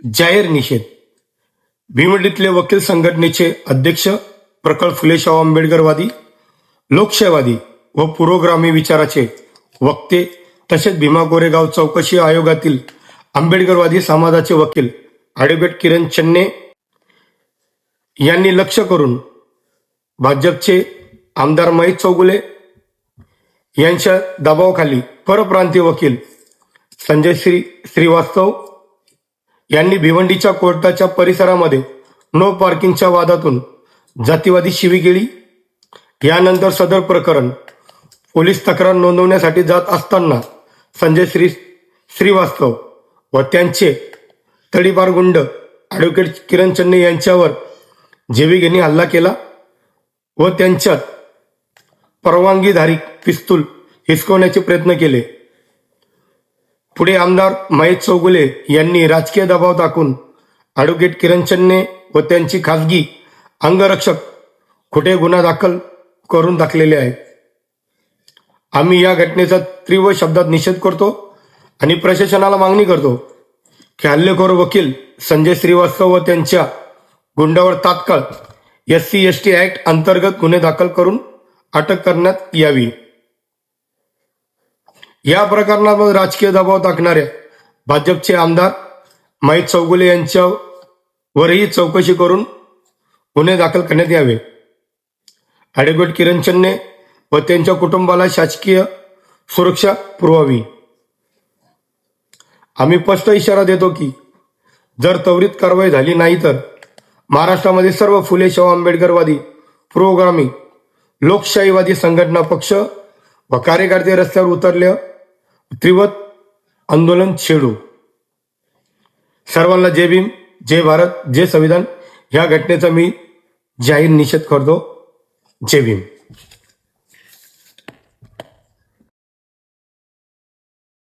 जाहीर निषेध. भीमडीतले वकील संघटनेचे अध्यक्ष प्रखर फुले शाहू आंबेडकरवादी, लोकशाहीवादी व पुरोगामी विचाराचे वक्ते तसेच भीमा कोरेगाव चौकशी आयोगातील आंबेडकरवादी समाजाचे वकील ॲडव्होकेट किरण चन्ने यांनी लक्ष करून भाजपचे आमदार महेश चौगुले यांच्या दबावाखाली परप्रांतीय वकील संजय श्रीवास्तव यांनी भिवंडीच्या कोर्टाच्या परिसरामध्ये नो पार्किंगच्या वादातून जातीवादी शिवी केली. यानंतर सदर प्रकरण पोलीस तक्रार नोंदवण्यासाठी जात असताना संजय श्रीवास्तव व त्यांचे तडीपार गुंड ॲडव्होकेट किरण चन्ने यांच्यावर जेवीगेनी हल्ला केला व त्यांच्यात परवानगीधारी पिस्तूल हिसकवण्याचे प्रयत्न केले. पुढे आमदार महेश चौगुले यांनी राजकीय दबाव टाकून ॲडव्होकेट किरण चन्ने व त्यांची खासगी अंगरक्षक खोटे गुन्हा दाखल करून टाकलेले आहेत. आम्ही या घटनेचा तीव्र शब्दात निषेध करतो आणि प्रशासनाला मागणी करतो की हल्लेखोर वकील संजय श्रीवास्तव व त्यांच्या गुंडावर तात्काळ SC/ST ॲक्ट अंतर्गत गुन्हे दाखल करून अटक करण्यात यावी. या प्रकरणावर राजकीय दबाव टाकणाऱ्या भाजपचे आमदार महेश चौगुले यांच्यावरही चौकशी करून गुन्हे दाखल करण्यात यावे. ॲडव्होकेट किरण चन्ने व त्यांच्या कुटुंबाला शासकीय सुरक्षा पुरवावी. आम्ही स्पष्ट इशारा देतो की जर त्वरित कारवाई झाली नाही तर महाराष्ट्रामध्ये सर्व फुले शाहू आंबेडकरवादी पुरोगामी लोकशाहीवादी संघटना पक्ष व कार्यकर्ते रस्त्यावर उतरले तीव्र आंदोलन छेडू. सर्वांना जय भीम, जय भारत, जय संविधान. या घटनेचा मी जाहीर निषेध करतो. जय भीम.